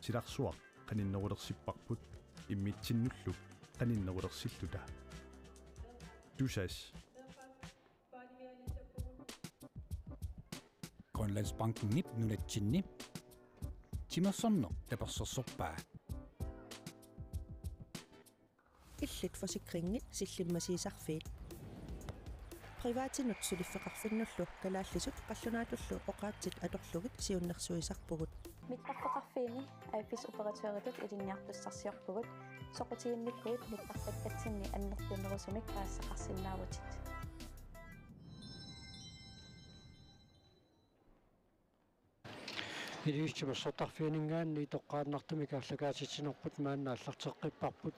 tilaqsuaq qaninnerulersippaqput immitsinullu qaninnerulersilluta tusas Grønlandsbanken nip nunatsinni timersorno tapersorsorpaa illit forsikringit sillimmasiisarfiit privaatinut suliffeqarfinnullu kalaallisut qallunaatullu oqaatsit atorlugit siunnersuisarpugut mitqarfeqarfiini aifis operatøritut ilinniartussarsiorpugut soqutiginnikkuit mitqarfakatsinni annertunerusumik aassaqarsinnaavutit Illuistimasortarfiiningaanni itoqqaannartumi kaallakaasitsinерпут мааннааллартеққиппарпут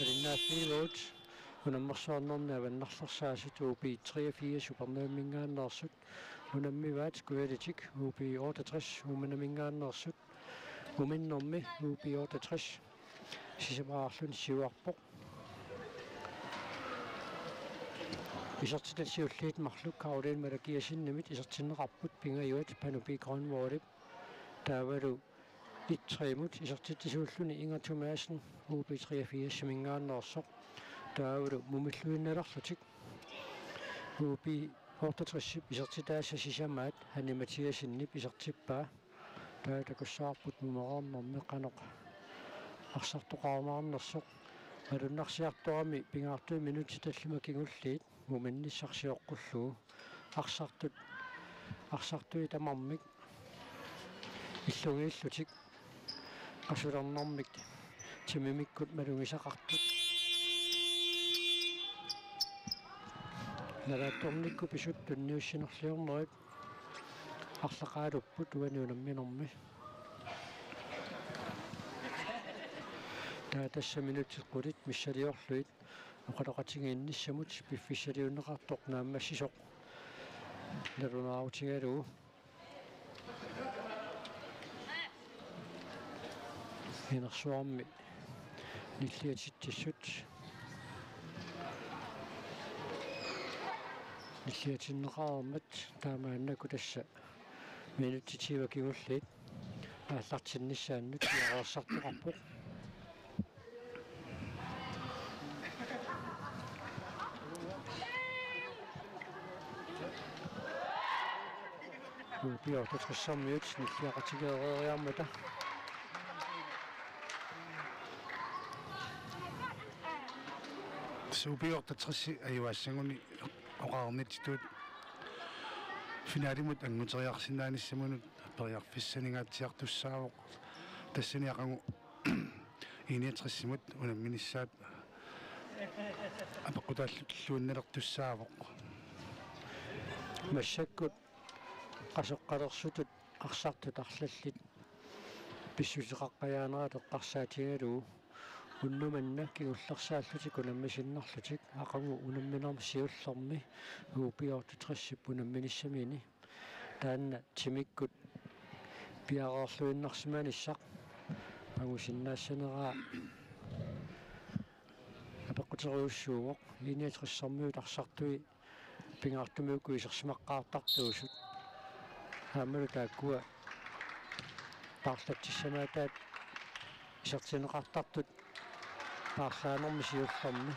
алиннааффиилуут унаммерсуарнерни аваннарларсаасит UPI 83 супернааммингааннерсут унаммиваат куалитик UPI 68 уманамингааннерсут уминнэрми UPI 68 сисамаарлун сиуарпоқ исертитсиуллиит марлук каулин малакиасиннамит исертиннеқарпут пингаюат панупи гронворип таавалу итсримут исертитсиуллуни ингатумаасн UPI 83 симингааннерсоқ таавалу мумиллуинналарлутик UPI 68 исертитааса сисамаат ханиматиасиннип исертиппаа таатакуссаарпут мумеқарнэрми қаноқ арсартоқармаарнерсоқ алуннарсиарторами пингаартуи минути таллима кигуллиит муминниссарсиоққуллуу арсартуи тамармик иллугииллутик асулернэрмик тимимиккут малугисақартут налаатторникку писуттунниуссинерлиорнерит арлақаалуппут уаниунамминерми таатасса минутиққулит миссалиорлуит оқалоқатигиинниссамут пиффиссалиуннеқартоқ нааммассисоқ налунаавутигалуу инерсуарми ниллиатиттиссут ниллиатиннеқармат таамааннаку тасса минутитива кигуллит ааллартинниссааннут яарсартоқарпоқ UPI-83 ниллиақатигеэрериармата UPI-83 аюассагуни оқаарнититуут финалимут ангутериарсинааниссамунут периарфиссанигаатсиартуссаавоқ тассаниақангу иниатриссимут унамминиссаат апаққутааллуунналертуссаавоқ массаккут qasuqqalerсутут арсартут арлаллит писсусеқаққаяанерат эққарсаатигалуу уннуманна кигуллерсааллутик унаммисиннарлутик ақангу унамминерми сиуллерми UPI-83 унамминиссамини таанна тимиккут пиареерлуиннарсиманиссақ пагусиннаассанераа апаққутериуссууоқ иниатриссармиут арсартуи пингаартумиукку исерсимаққаартартуусут хаамалу тааккуа парлаттиссамаатаат исертинеқартартут паарлаанерми сиуллерми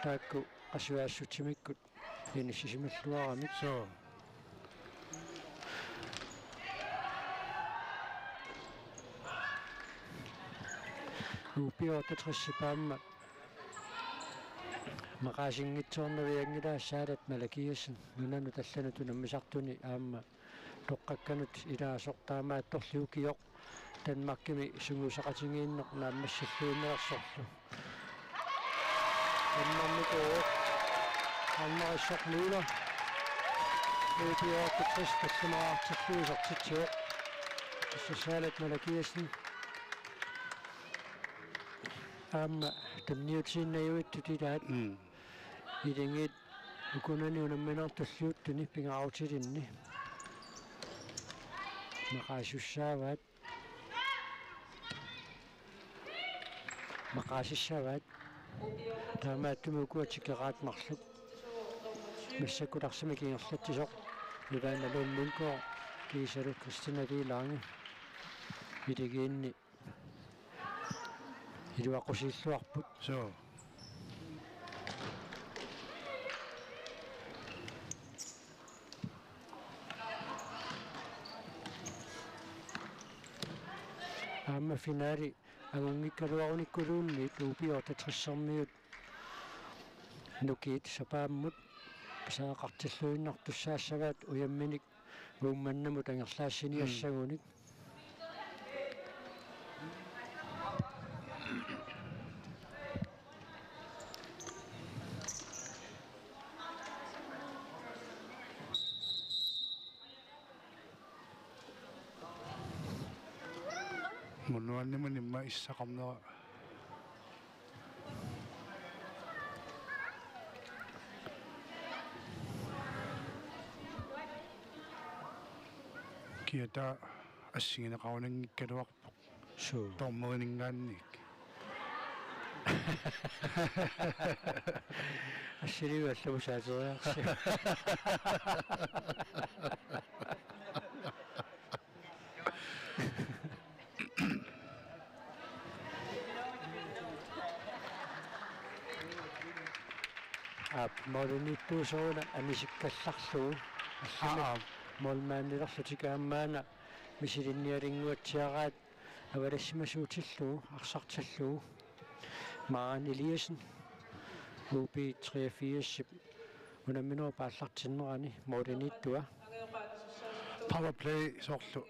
таакку qasuaassutsimikкут иниссисималлуарамик соо UPI-83 паама мақаасингитсуорнавиангилаассаалат малакиассан нунану таллануту наммисартуни аама тоққакканут илаасортаамаат торлиукиоқ танмаккими сунгусақатингииннеқ нааммассаллуиннерсорлу аннэрникоо аннериссоқлуула UPI-83 таллимаартиллуисартитсиоқ тассаалат малакиассан аама тамниутсииннаюиттутилаат илингит укунани унамминартуллуuttuni пингаарутилинни мақаасуссааваат таамааттумукуатикераат марлук массакуларсими кингерлаттисоқ юлааналууннункоо кисалу Кристина Лиланге илигиинни илуаққусииллуарпут so аама финаали агунгиккалуаруниккулуунни туупиорта 60-сэрмиут нукиит сапааммут саақартиллуиннартуссаассаваат уямминик уумманнаму тангерлаассиниассагуник munuannimun imma issaqarnera kiata assingинеқарунангиккалуарпоқ суу тормеринингаанник ассиливаллавусаатериарси модерниттуусоруна амисиккалларлугу аллама молмааннилерлутикааммаана мисилинниалингуатсиараат авалассимасуутиллугу арсарталлугу Maren Eliassen UB 83 унамминуа пааллартиннерани модернитtua power play soorlu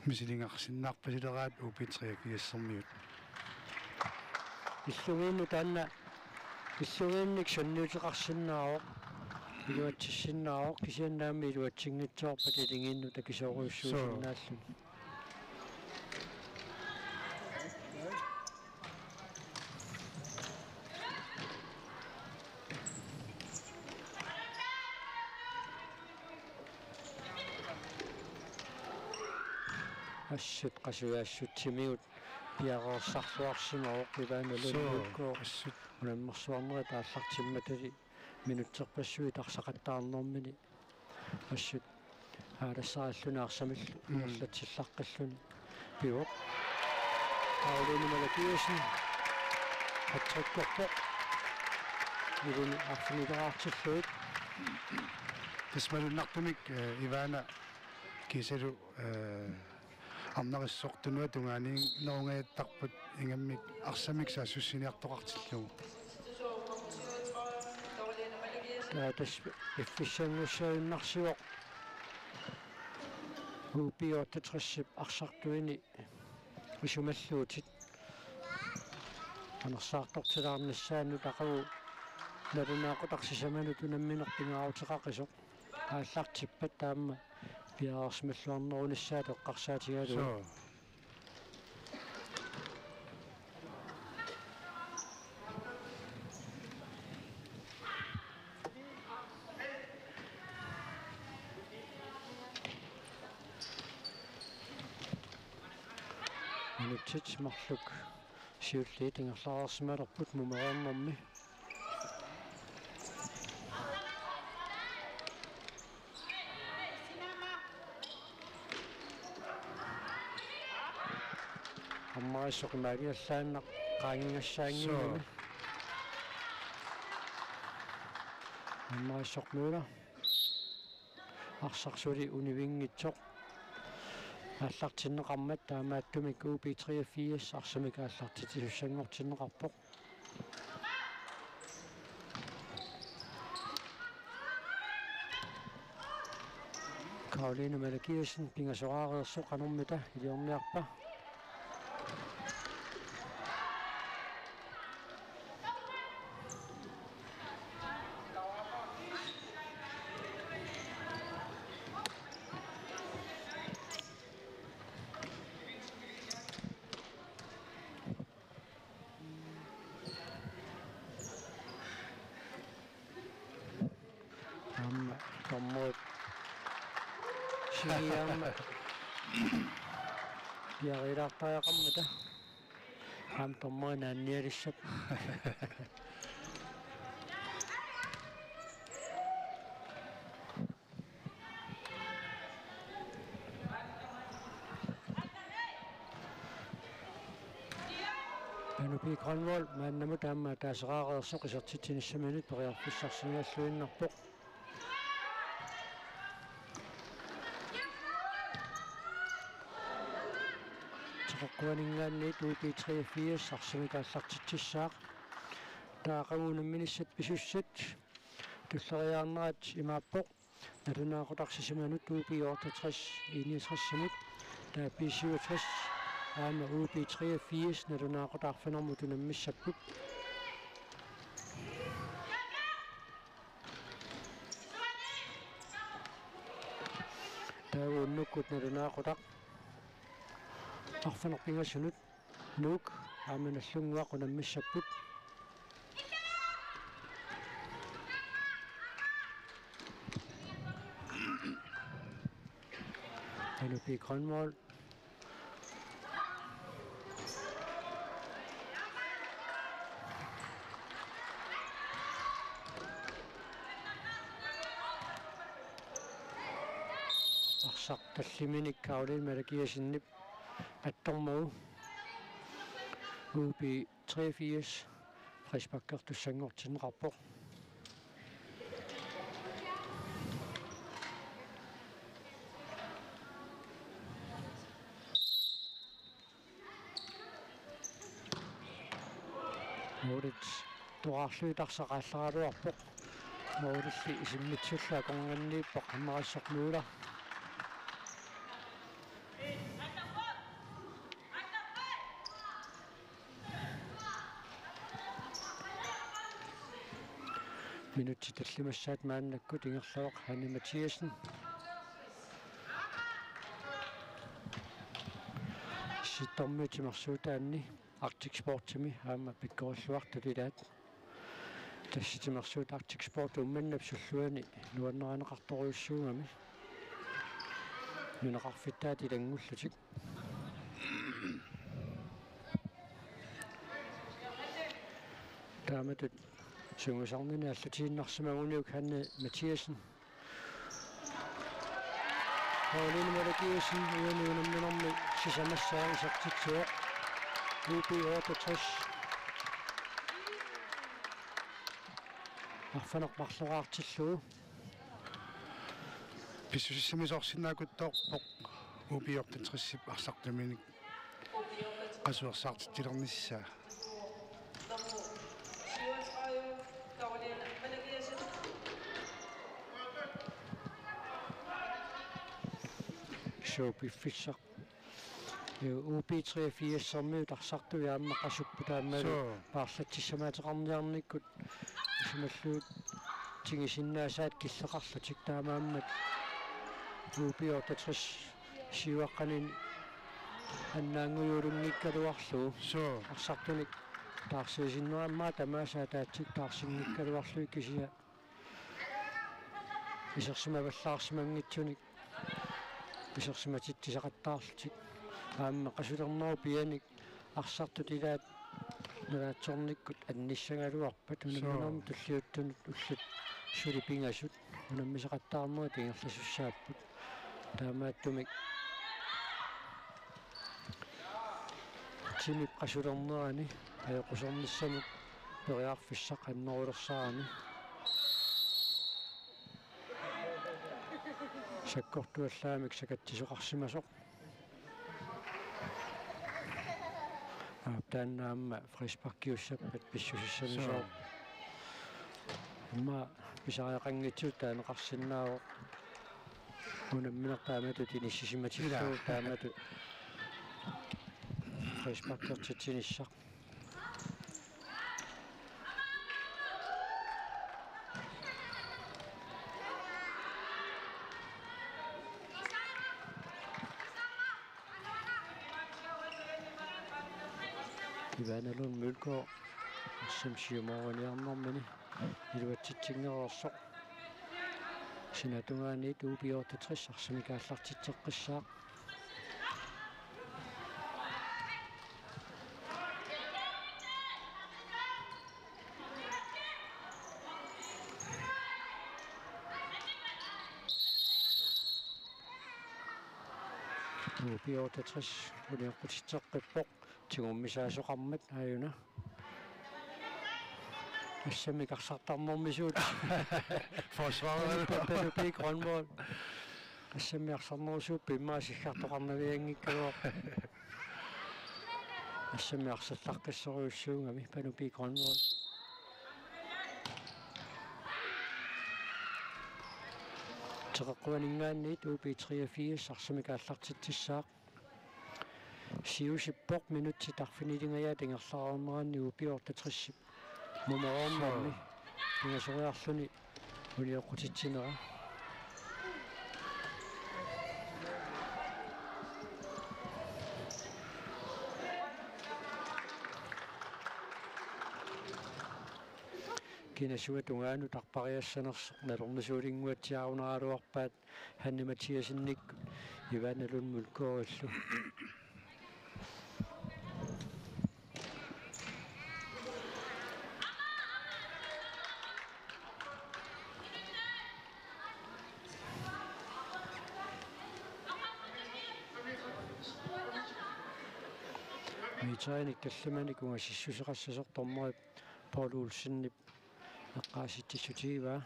мисилингарсиннаарпасилераат UP3 иллугиинну таанна иллугиинник сонниутеқарсиннааро илуатсиссиннааро кисианнаами илуатсингитсоорпат илингиинну такисооруйуссуусиннааллуни ассут қасуяассутсимиут пиароорсарлуарсимао пивааналуннуккоо ассут унаммерсуарнери тааллартимматали минутсерпассуи тарсақаттаарнэрмини ассут аалассааллунаарсамиллу иерлатсиллаққаллуни пивоқ таулунумалакиусин хатсаккорпоқ илуни арфинилераартиллуит тасмалуннартумик ивана кисалу амнариссортунуа тунгаани нерунгааттарпут ингаммик арсамик саассуссиниартоқартиллугу таатас эффисиангуссаиннарсиоқ упиортатриссип арсартуини исумаллуутит анерсаартортилаарнассаанну тақагу налунаақутарсисаману тунамминерпингаарутеқақисоқ ааллартиппат таама пиаарсмаллуарнерунассаа тоққарсаатигалу so минутсит марлук сиуллиит ингерлаарсималерпут мумериарнэрми аммариссоқимаалиаллааннақ qaangingassaangiumi аммариссоқнуула арсарсули унивингитсоқ ааллартиннеқармат таамааттумик UB3 арсамик ааллартитисуссангортиннеқарпоқ Karoline Malakiasen pingasoraareerso qanurmita iliorniarpa tommoit siniam piarilartaaqammata ham tommoin naannialissat Panupi Grønvold, maannamut taamma taasaqaareersoq isertitinissaminut periarfissarsinaalluinnarpoq. Teqoqquaningaanniit UPI 83 arsimikaallartitsissaaq. Taaqaguunamminissat pisussat tulleriaarnerat imaappoq nalunaaqutaqsisimanut UPI 68 61 taa P67 aama UPI 83 nalunaaqutaarfinermut unammissapput. Taaguunnukkut nalunaaqutaq arfinerpingassunut nuuk aama nallunguaq unammissapput. Panupi Grønvold. Arsaq talliminik Karoline Malakiasinnip attormagu UPI 83 Frisbakkertussangortineqarpoq. Morit tuarluitarsaqaallaraluarpoq. Morilli isimmitsulla konganniippoq hammarassorluula. Minutti tallimassaat maannakkut ingerlaroq Hanni Mathiasen. Sittormiutimersuutaanni Arctic Sportimi aama pikkorulluartutilaat. Tassitimersuut Arctic Sport ummannapsulluani nuanneranеқарторуйуссуугами. Нунеқарфиттаати тангуллутик. Тааматут сунгусарнина аллутииннарсимагуниук Hanni Mathiasen. Karoline Malakiasinnip uaniunamminermi sisamassaamisartitsuoq UPI 68 арфанерпарлораартиллуу писсусиссимисорсинаакутторпоқ UPI 68 арсартаминик qasuersaartittilernissaa Piffissaq UPI 83 sermiut arsartuiaamma qasupputaammalu paarlatissamaatеқарниарниккут исималлуут тигисиннаасаат киллеқарлутик таамааммат UPI 68 сиуаққанин аннаангуйулунгиккалуарлуу арсартуник таарсиисиннераммаа тамаасаа таатсик таарсингиккалуарлуи кисия исерсимаваллаарсимангитсуник исерсиматиттисақаттаарлутик аамма qasulerneru pianik арсартут илаат налаатсорниккут анниссангалуарпат унамминерми туллиуттунут уллут сулипингасут унаммисақаттаарнери тингерласуссааппут таамааттумик тимип qasulernerani аёқусерниссамут периарфиссақ аннерулерсаарани саккортуаллаамик сакаттисоқарсимасоқ тааннаамма фрисбаккиуссаппат писсусиссамисоо имма писариақангитсут таанеқарсиннаавоқ унамминертаамату тиниссисиматиллуу таамату фрисбаккертитсиниссақ Иваналун Мølgaard симсиумориниарнэрмани илуатситсингерерсоқ синатунгаанит UPI 68 арсимикааллартитсеққиссаақ Upiortatris uniorqutitseqqippoq tigummisaasuqarmat aayuna ассамикарсартарнэрмисуут Forsvaret. папапи гронвол ассамиарсарнерусуут пиммаасиллартоқарнавиангиккалуа ассамиарсалларкассориуссуунгами панупи гронвол теққуанингаанниит упи 3-4 арсамикааллартитсissaақ сиусиппоқ минутси тарфинилингая тингерлаарнеранни упиортатриссип мумаорнарми тингасориарлуни улиоққутитсинера кинасуа тунгаану тарпариассанерсо налернасуулингуатсиарунералуарпаат ханни матиасинник иваналунмул коориллу митсааник талламаник унгасиссусеқассасорторморип полуулсиннип эққааситтисутиива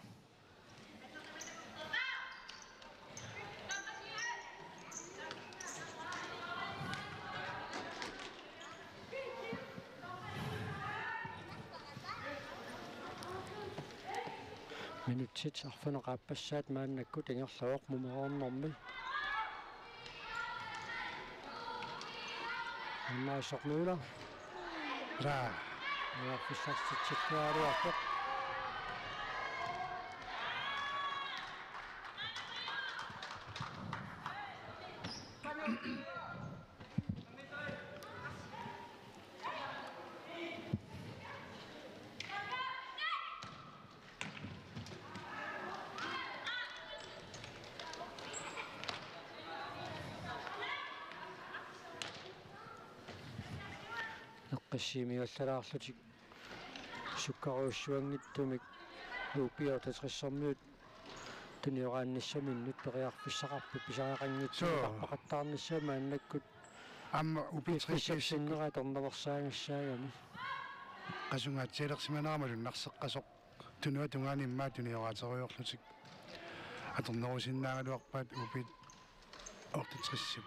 минутсит арфанеқааппассаат мааннакку тингерлавоқ мумеорнэрми аннаасорнуула Ra. я фиссарситсиккуаруарпоқ эққассиимигаллалаарлутик суккаруussуангиттумик упиортатриссэрмиут туниораанниссаминнут периарфиссақарпут писариақангитсуақартаарниссама аннаккут Amma upitrissiip писсерсиннера торневерсаагассаагами qasungaatsiilersimaneramalun narseqqasoq tunua tungaanimmaa tunioraateriorlutik atornerusиннаагалуарпаат upit ortatrissip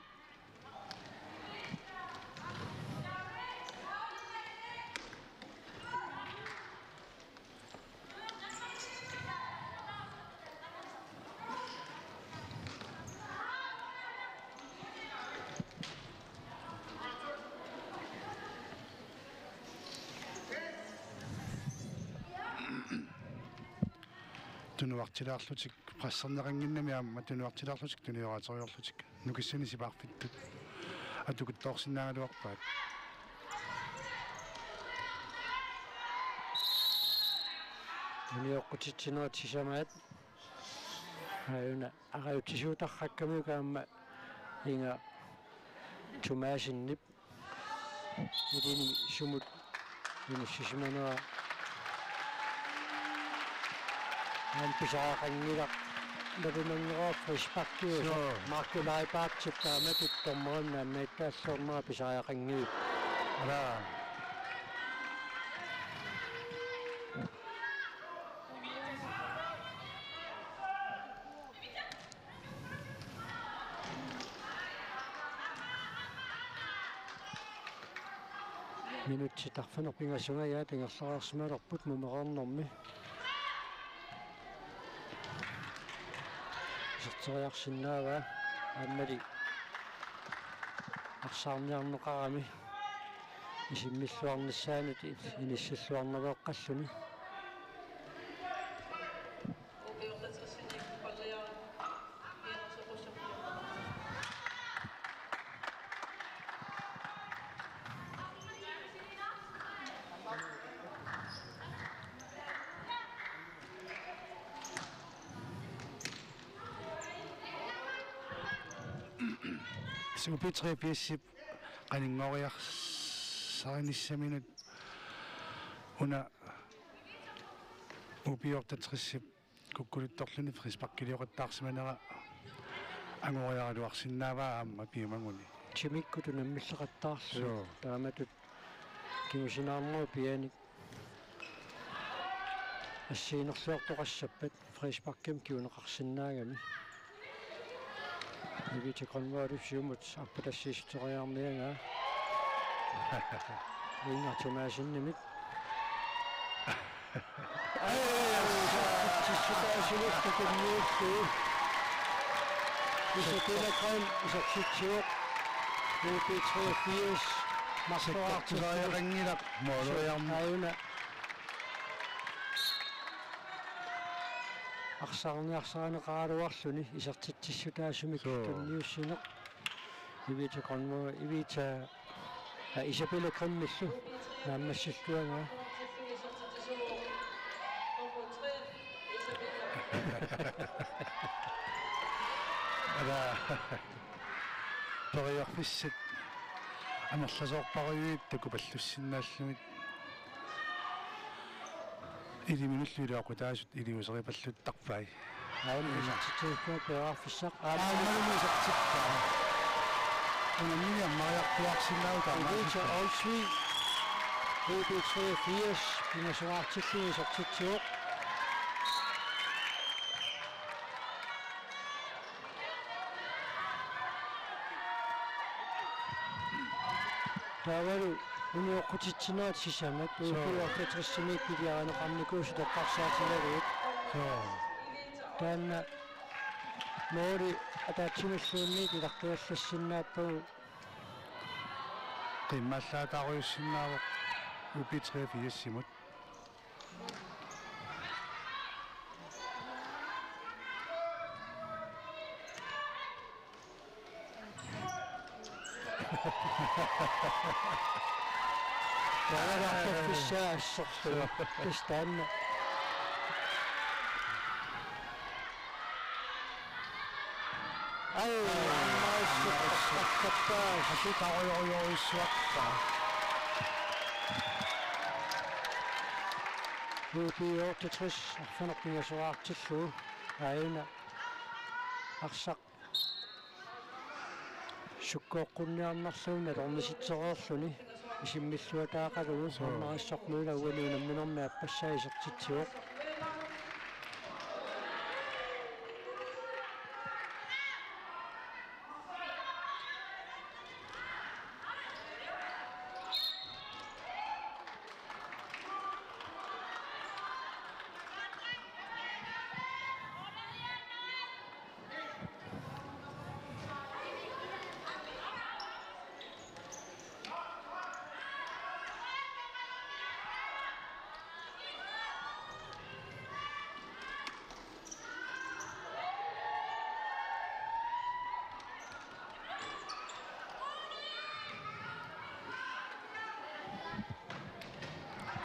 tunuartilaarlutik qassernaqanginnami aamma tunuartilaarlutik tunioraateriorlutik nukissani sipaarfittut atukuttoorsinnaagaluarpaat униоққутитсинератсисамаат ааюна араутсисуутарраккамукаама инга тумаасиннип идини сумут инуссисиманера писаақангилақ лавинангероо фриспактиус маркулайпаатситтааматут тормерна аммаиттаассорнера писаақангиу ara минутси тарфанерпингасунгая тингерлаарсималерпут мумеқарнэрми сэртериарсинаава аммали арсаарниарнеқарами исиммиллуарниссаанут иниссаллуарнавеэққаллуни upit3-4 qaninngoriarsarinnissaminut una upiortatrissip kukkuluttorluni frispakkilioqattaarsimanera ангориаруарсинааваа аама пиумангуни Chimikku tunammillaqqattaarlu Sure. taamatut kimusinaarnuu pianik ассиинерлуартоқассаппат фришпарким киунеқарсинаагами ивитиконмоорифсиумут аппатассиисутериарниага ингатумаасиннимит тиссутаасилуттакунниуллу исатилаккан исатситсиоқ УП-83 сектортусааяқангилақ моолоярма аюна арсаарниарсаанеқаралуарлуни исертитсиссутаасумик тунниуссинеқ ивитиконмо ивита исапилакканмиллу нааммассиллуага ала ториорфиссат амерласоорпаруйуит такупаллуссиннааллумит илиминуллуилаақутаасут илиусерипаллуттарпай аюна исертитсиуккуа пеарфиссақ аамалумисертиккаа унамми аммариарпуарсинааута ивита олсви УП-83 пинасуаартиллуи исертитсиоқ тавару униоқутитсинаат сисамат УП-83 пилиаранеқарникуусу тоққарсаатилагуут таанна моори атаатсималлуунни илартуаллассиннааппагу qimmallaataaruйussinnaaruq upi-83-simut таалаартаффиссаассорлу тастаанна asutaruйоруйуссуарпаа УП-83 арфанерпингасуаартиллу аюна арсақ суккоққунниарнарлуунна лормиситсереерлүни исиммиллуатаақалугу сорнариссарнуила уануунамминерми аппассаисертитсиоқ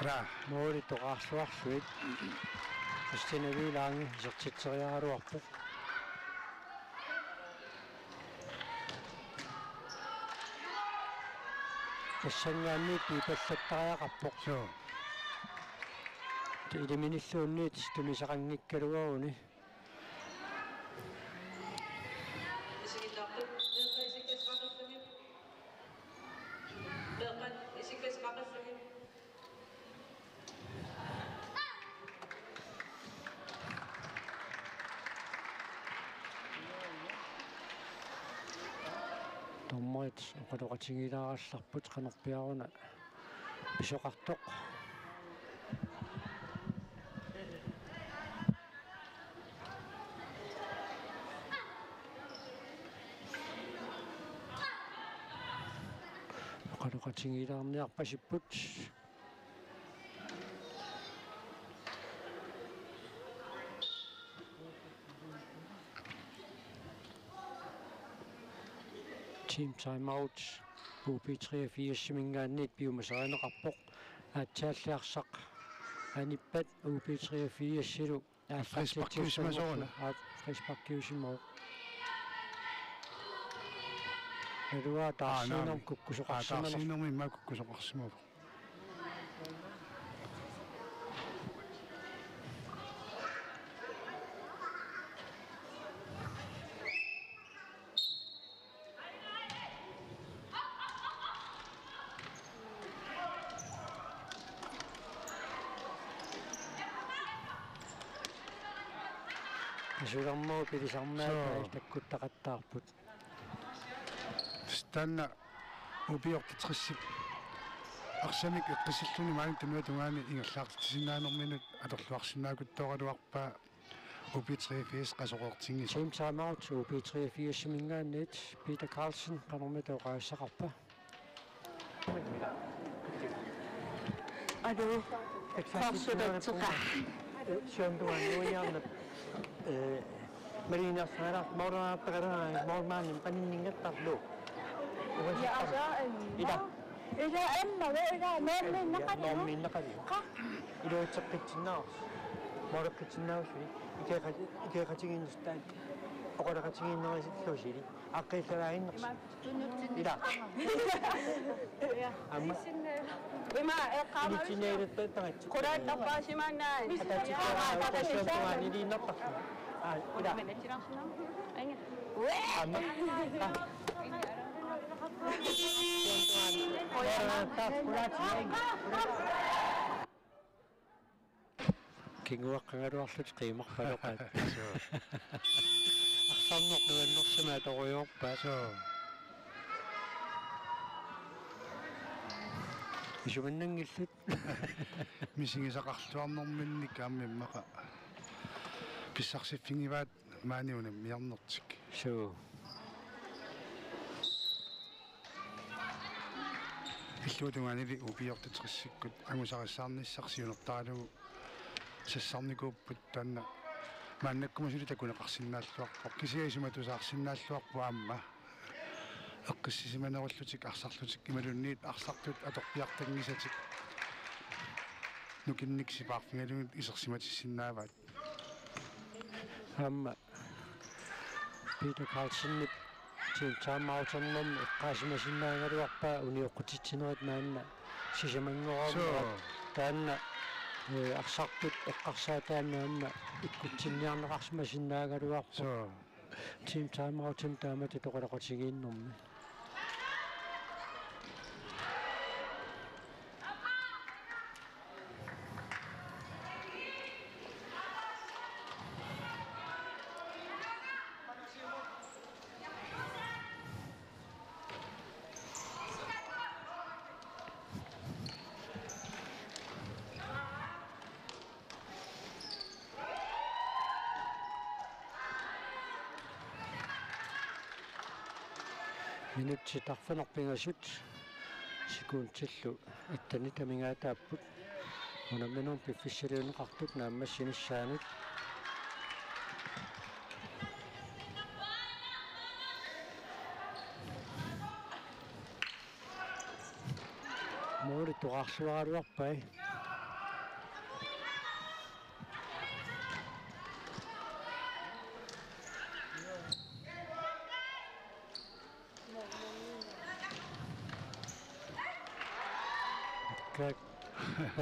ра моори тоқарлуарлуит кристинавилаанги исертитсериаруарпоқ тассангаанни пипаллаттариақарпоқ соо илиминиллуунниит тунисақангиккалуаруни томмоит оқалоқатингилааралларпут қанерпиаруна писоқартоқ оқалоқатингилаарниарпасиппут team timeout UP-83 симингаанниит пиумасаанеқарпоқ аатсааллиарсақ аниппат UP-83 силу фришпаркиусимасоруна фришпаркиусимоо элуа таарсинерм куккусоқарсимала таарсинерми имма куккусоқарсимава исулернеру пилисарнаата таккуттақаттаарпут станна убиортитриссип арсамик эққисиллуни маани тануатунгаани ингерлаартисинаанерминут аторлуарсинаакуттооралуарпаа UB83 qasоqortingi Team timeout UB83 simingaanniit Peter Carlsen qanermituoqaassaqarpa Ado farsudatteqa сиамтуаннуиарнап Marina Sara moraattaqaraa mormaanim qaninningattарлу ya asa ida emma ida норминнақали илуутсеққитсиннаарс мораққитсиннаусуи икеқатигиннустаат оқолақатигиннерисиллусили аққиллалаагиннерс ида амма ima eqama илитинеилаттаатагат quraattarpaasimaannaa ататсиаатаасиамтуаани илиннартарфу ида амма кингуаққангалуарлут қимарпалоқат арсарнернуаннерсимаа торуйорпаа исуманнангиллут мисигисақарлуарнэрминник ааммиммақа писсарсиффингиваат maaниунам миарнертик суу иллуутунгаанили упиортитриссиккут агусариссаарниссарсиунертаалугу сассарникууппут таанна мааннаккумасули такунеқарсинааллуарпо кисиасиматусаарсинааллуарпу аама эққиссисиманеруллутик арсарлутик ималунниит арсартут аторпиартангисатик нукинниксипаарфингалугут исерсиматиссиннааваат амма Peter Carlsen Team timeout-орнэрм эққаасимасиннаагалуарпаа униоққутитсинерит маанна сисамангораа таанна арсартут эққарсаатааннаамма иккутсинниарнеқарсимасиннаагалуарпа Team timeout-им таамати тоқалақутигииннэрми минутси тарфанерпингасут секундтиллу аттани тамингаатааппут унаминун пиффиссалиунеқартут нааммассиниссаанут моори туqaarluaraluarpai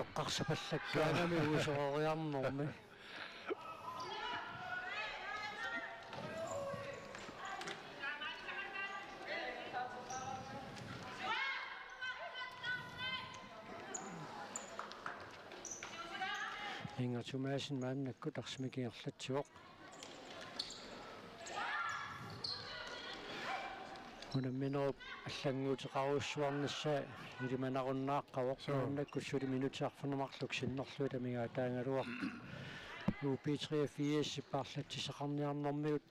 эққарсапаллаккаагами уусориарнэрми ингатумаасин мааннакку тарсимикиерлатсуоқ унамминеруп аллангуутеқаруссуарнассаа илиманаруннааққавоқ мааннаккуссули минутиарфанамарлук синнерлуи тамигаатаангалуар UB83 сиппаарлатсисақарниарнэрмигут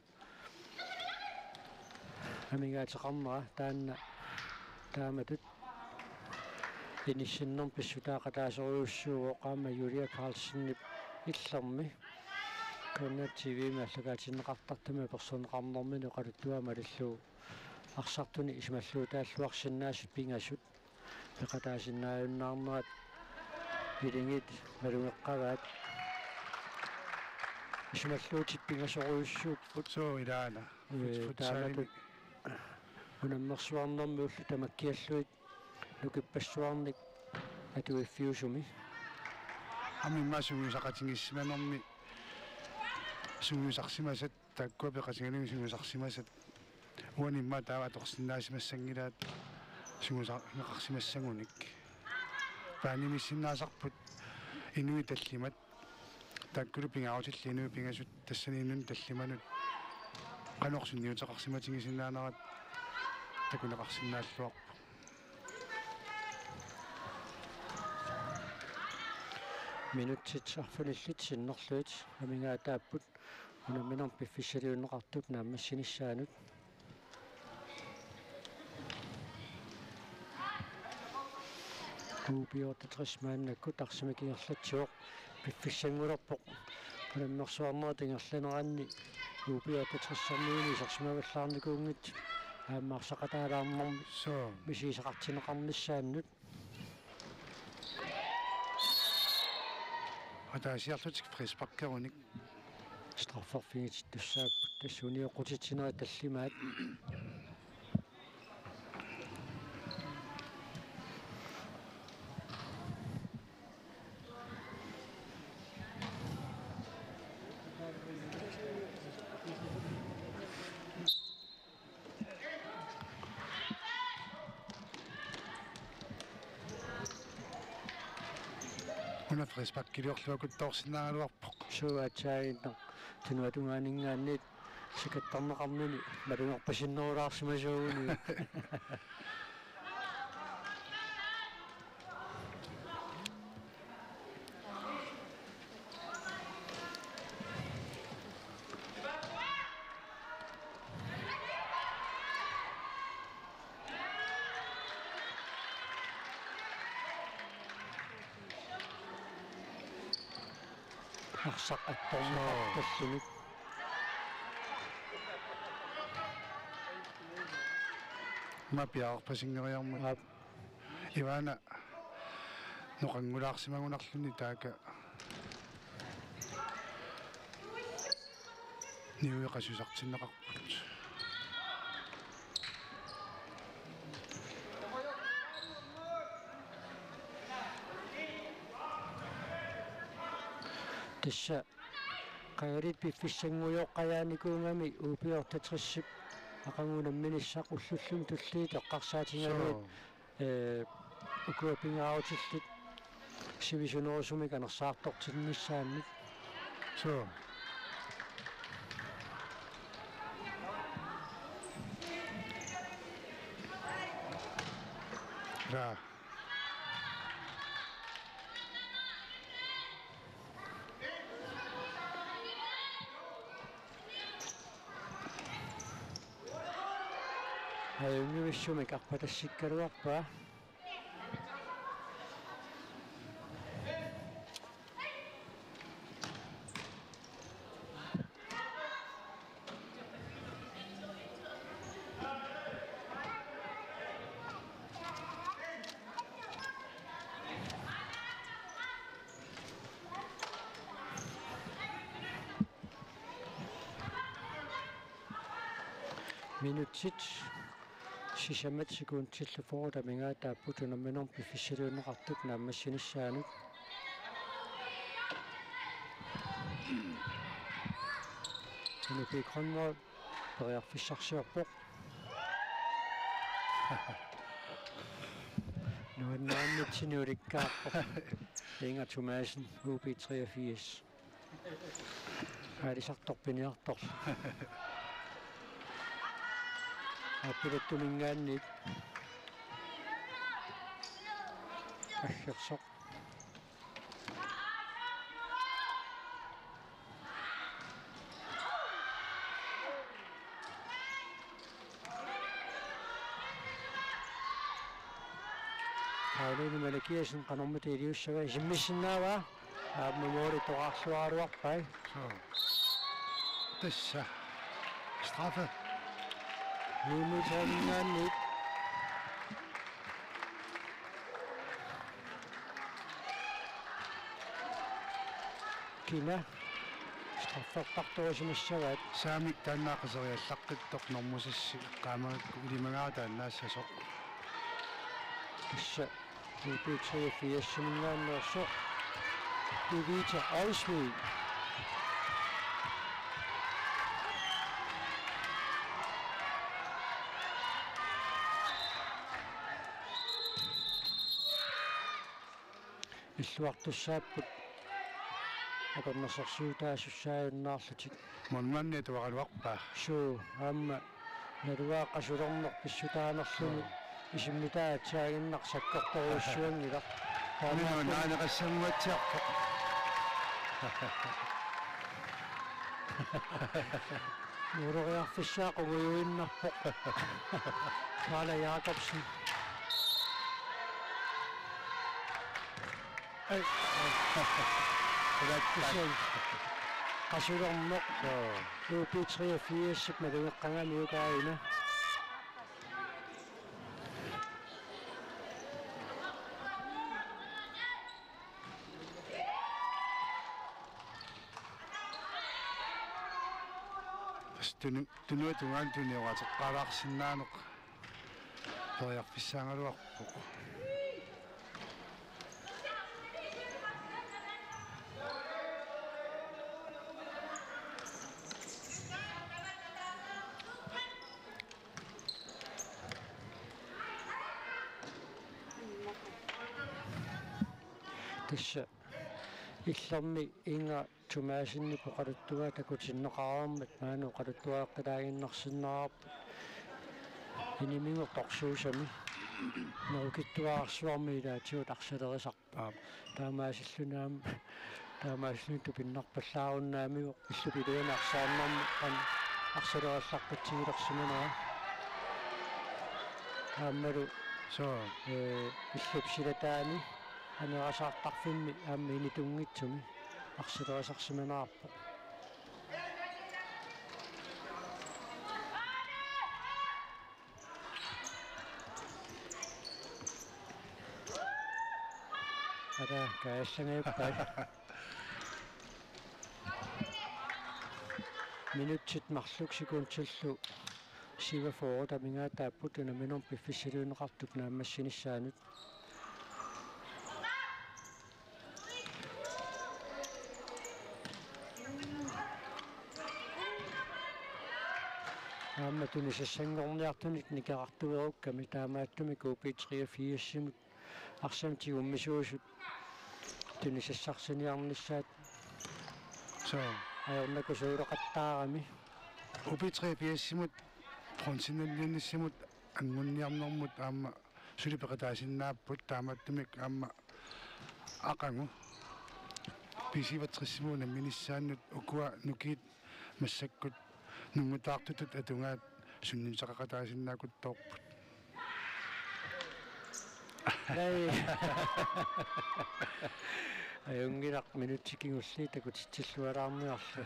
амигаатеқарнера таанна тааматут иниссиннерм писсутаақатаасериуссуу оқаама Юлия Карлсеннип иллерми конна TV маллагаатиннеқартартами персонеқарнэрми неқалуттуама аллуу арсартуни исмаллуу тааллуарсинаасут пингасут пеқатаасиннааюннаарнерат илингит малунгеққаваат исмаллуутит пингасориуссууппут соо илаана тааматут унаммерсуарнэрми уллу тамаккиаллуит нукиппассуарник атуиффиусуми амиммасугисақатингиссиманерми сугисарсимасат таккуапеқатингалуги сугисарсимасат уанимма таава аторсиннаасимассангилаат сугисарнеқарсимассагуник паанимиссиннаасарпут инуи таллимат таккулу пингаутиллинуу пингасут тассанииннун таллиманут канорсунниутеқарсиматингисиннаанерат такунеқарсинааллуарпу минутсит арфалиллит синнерлуит амингаатааппут унаминер пиффиссалиуннеқартуп нааммассиниссаанут Ubiortatrissmaannakku tarsimikingерлатсуоq пиффиссангулерпоq унаммерсуарнера тингерланеранни ubiortatrissarniini сарсимаваллаарникуунгит ааммаарсақатаалаарнэрми соо мисисақартинеқарниссааннут атаасиарлутик фриспаккеруник страфферфигит туссааппут тассуниоқутитсинера таллимаат уна фриспаккилиорлуакут тоорсинаагалуарпоq суаатсаагиннер тинуатунгаанингааниит сикаттарнеқарнуни малунгерпасиннерулаарсимасуугуни арсақ атторнеқарталлуник мапиаарпасингериарма ивана ноқангулаарсимагунарлуни таака ниуеқасусартиннеқарпут тасса qagarит пиффиссангуйоққаяаникуунгами упиортатриссип ақангунамминиссақ уллуллум туллиит эққарсаатингалуит укуапингаутиллит сивисунерусумик анерсаартортинниссаанник соо ра аюнгивиссумик арпатассиккалуарпаа минутсит сисамат секундтиллуфорда мингаатааппут унамминер пиффиссалиуннеқартуп нааммассиниссаанут тунипикроннер периарфиссарсиорпоқ нуаннааннитсиниуликкаарпоқ Inger Thomasen UB83 алисарторпиниартор аппилаттумингаанник аггерсоқ Pauline Malakiersen qanormut iliussava simmissinnaava aammumoori toqarluaruarpai tassa straffe niimutaannaannik kina straffartartuasimassavaat saamik taannaaqaseriallaqqittoq normusassi qaamagakku ilimagaataannaassasоq tassa UB83 Divita Ausmid иллуартуссааппут акорнерсэрсуутаасуссааюннаарлутик монманни туақалуарпаа суу аама налуааққасулернер писсутаанерлуни исиммитаат саагиннар саккорторуссуангила амино наанеқассамматсиарпоқ нурориарфиссаақугуюиннарпоқ Карла Якобсен qasulerneq UP83 malungeqqanganuukaina tunuatungaan tuniuqateqqalaarsinnaaneq toriarfissaangaluarpoq тисса иллерми инга тумаасинни поқалуттуга такутиннеқараармат маану қалуттуааққилаагиннарсиннаарпу инимингу торсуусами нерукиттуаарсуарми илаатиут арсалерисарпаа таамаасиллунуту пиннарпаллааруннаамиу иллупилуунаарсааннарми қан арсалералларпатсигилерсиманаа таамалу иллупсилатаани анерасаартарфимми аама инитунгитсуми арсалерисарсиманаарпо ада кааллагааппаа минутсит марлук секундтиллу сива форта мингаатааппут унаминорм пиффиссалуунеқартук наамассиниссаанут аама тунисассангорниартуник никеқартуверукками таамааттуми UP83 арсамтигуммисуусут тунисассарсиниарниссаат аёрнакусуулеқаттаарами UP83 пронсинналлиниссимут ангунниарнэрмут аама сулипеқатаасиннааппут таамааттумик аама ақангу писиватриссимуна миниссааннут укуа нукиит массаккут нунгутаартутут атунгаат суннисақақатаасиннаакутторпут аюнгилақ минутсикингулли такутитсиллуалаарниарлу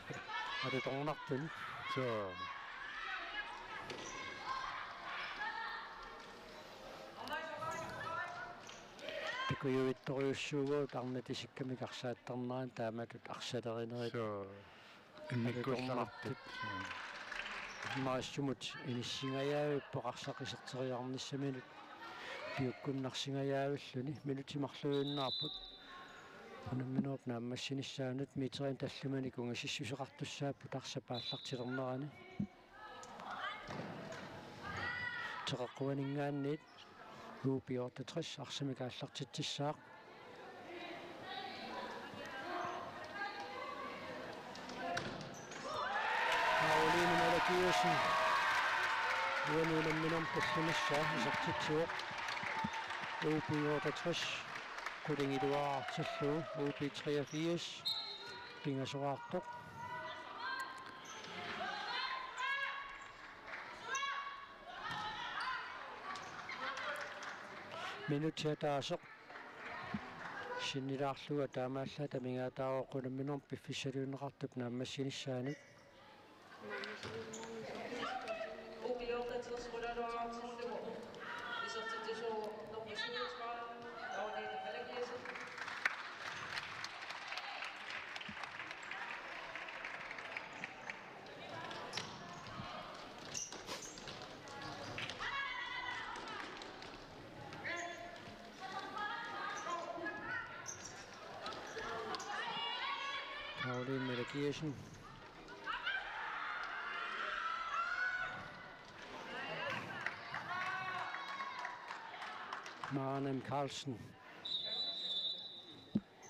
алуторнартуни такуюитториуссуугуут арнатисиккамик арсааттарнеран тааматут арсалеринерит инниккуорнартут maassumut inissiнгаяавиппо qarsaqiserteriarnissamинут пиуккуннарсингаяавиллуни минутимарлуиннаарпут анамминооп нааммассинissaanут митерин таллумани кунгасиссусеқартуссааппут арсапааллартилернерани теқаққуанингаанниит UP83 арсамикааллартитсissaaq Kiyoshi uanuulamminam pallunissa isartitsuoq UP83 kulingiluaartillu UP83 pingasoraartoq minutiataasoq sinnilaarluga taamaalla tamingaataaoqunamminum piffissaluunneqartup naammassinissaanut Caroline Medication. Maren Carlsen.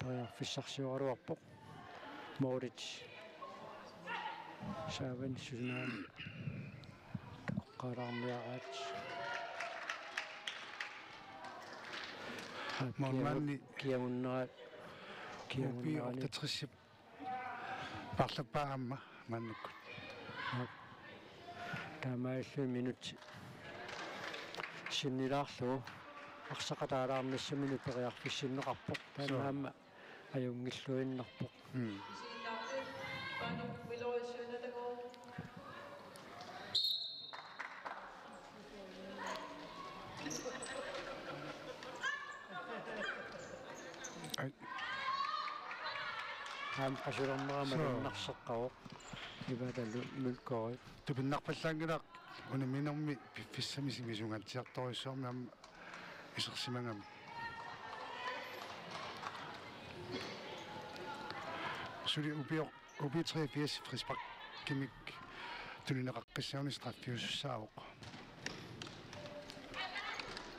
Der er fissarsiuaruarpoq. Moritz Shaven Sunan Qaramyarat Mormanni Kiamunnaat upi ortatrissip parlappaamma mannukkut Tamaallun minut sinnilaarlu арсақатаалаарнассамини периарфиссиннеқарпоқ танаама аюнгиллуиннарпоқ хаам қасулернерама нуннарсеққавоқ иваталу мулкори тупиннарпаллаангилаақ унаминерми пиффиссамиси мисунгаатсиарториссуарми исерсимангами сули уби 83 фрисбак кимик тулинеқаққиссаарни страффиуссаавоқ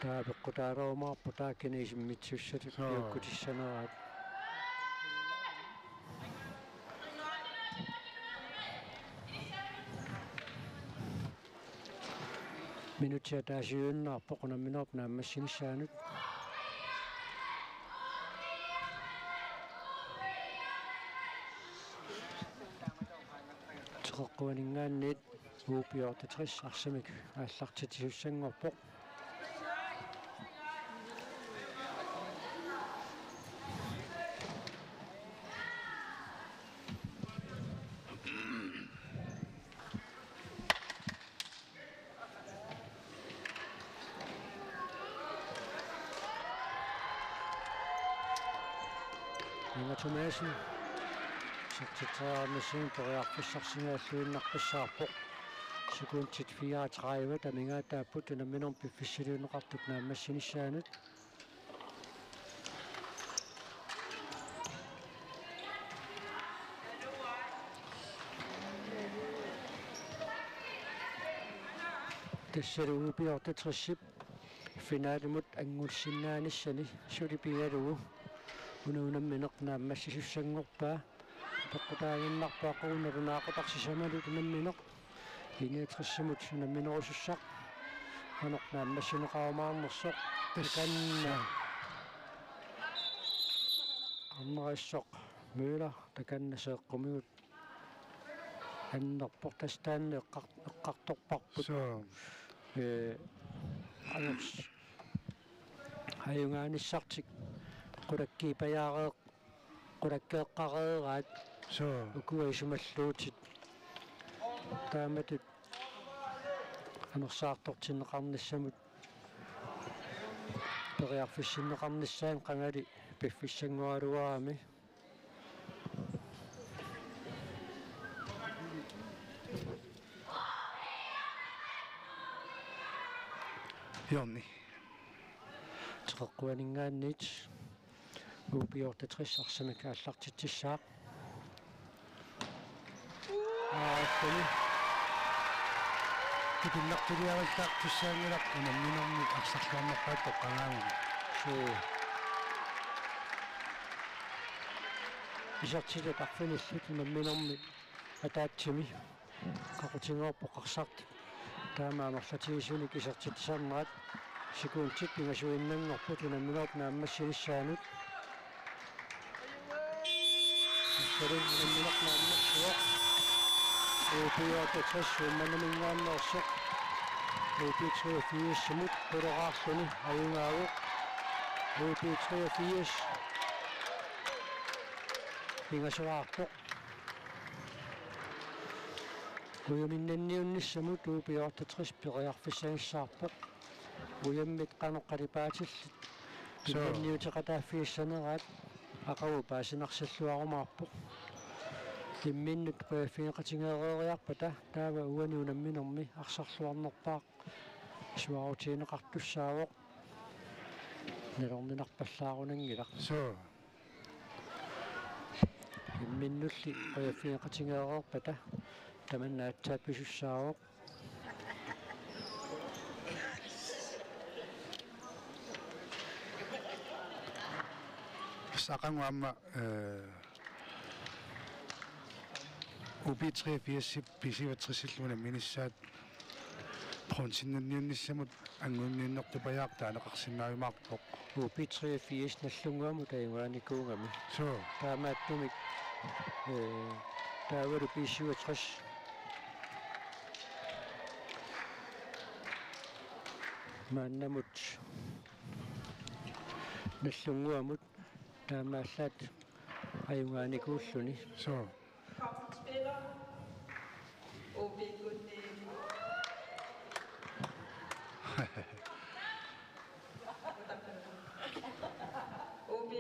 таапеққутаароомаарпу тааккинисиммитсуссати пиуккутиссанераат минутсиа таасиуиннаарпо қунамминерп нааммассинissаанут теққуанингаанниит уупиортатрис арсамик ааллартитисуссангорпоқ Thomasen sekretærmæssigt periarfissarsingaallуиннарпассаарпоқ секундтит 34 тамингаатааппут унамминерм пиффиссилуинеқартук нааммассинissаанут тассалуупиортатрissip финаалимут ангулсиннааниссани сулипигалугу унуунамминеқ нааммассисуссангорпаа пеққутаагиннарпаақууннерунаақутарсисамалут унамминеқ иниатриссимут унамминерусуссақ ханеқ нааммассинеқаамаарнерсоқ таканна аммариссоқ мøller таканна сеэққумигут аннерпор тастаанне эққарторпарпут анерс аюнгааниссартик qulakkiipajaareeq qulakkeeqqareeraat ukuisumallуутит тааматут анерсаартортиннеқарнассамут периарфиссиннеқарнассаан қангали пиффиссангуалуарами Jonny теққуанингаанниит уупиортатрис арсамик ааллартитсissaaq аасани типиннартилиараллаақ туссаангилақ унамминерми арсарлуарнерпаат тоққангаами исартиле парфиниллут унамминерми атаатсими қақутингоорпо қарсарт таамаамерлатигисуник исартитсарнерат секундтит пингасуиннангорпут унамминерп нааммассинissаанут Sering menolak nama suak, upaya terus menemukan suak, upaya fies semut bergerak sini, ayung awak, upaya fies, hingga suatu, uyam ini semut upaya terus bergerak fies siapa, uyam mitkan karipatis, ini cakap fies senarat. Акау паасинарсаллуарумаарпо имминнут пафиneqatigereeriarpata таава уаниунамминерми арсарлуарнерпаақ суарутиинеқартуссаавоқ налорнинарпаллаарунангилақ имминнулли пафиneqatigereerpata таманнаатсаат писуссаавоқ сақангуамма Ubi 83 pisivatrissilluna minissaat pronsinnunniunnissamut anguunniinnertupajaartaa neqarsinnaarimaartoq Upi 83 nallunguamu tainguaanikuungami. so Taamaattumik taavaru P67 maannamut nallunguamut taamaallaat ajungaanikuulluni. so OB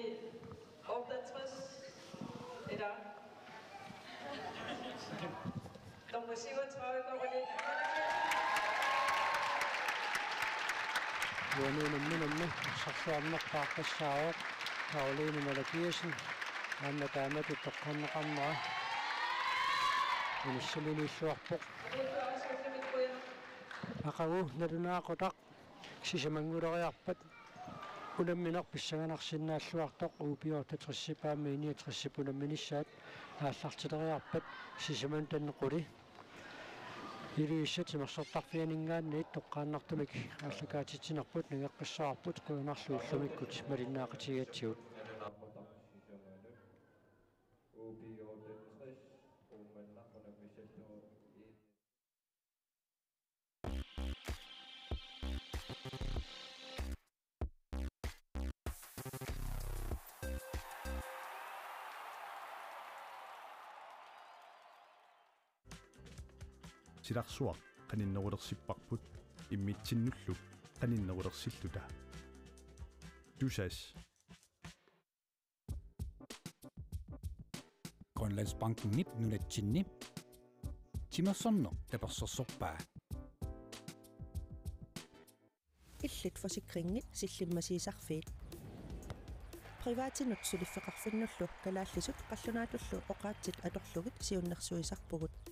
68 i dag. Nummer 37 kommer det. Vuonunumminummi sarsuarnerpaarpassaaruq Karoline Malakiasen anna taamatu toqqannaqarnera unissaminiilluarpoq aqagu nalunaaqutaq sisamanguleriarpat unammineq pissanganarsinnaalluartoq uupiorta trissipaammi iniatrissipunamminissaat aallartileriarpat sisaman tannequli Iliissatimersortarfianingaanniit toqqaannartumik ааллакаатитсинерпут нагеққиссаарпут қуйунарлууллумиккут малиннаақатигатсигут Silarsuaq qaninnerulersipparput immitsinnulluk qaninnerulersilluta. Tusas. Grønlandsbanken nip nunatsinni. Timersorno tapersorsorpaa. Illit forsikringit sillimasiisarfiit. Privaatinut suliffeqarfinnullu kalaallisut qallunaatullu oqaatsit atorlugit siunnersuisarpugut.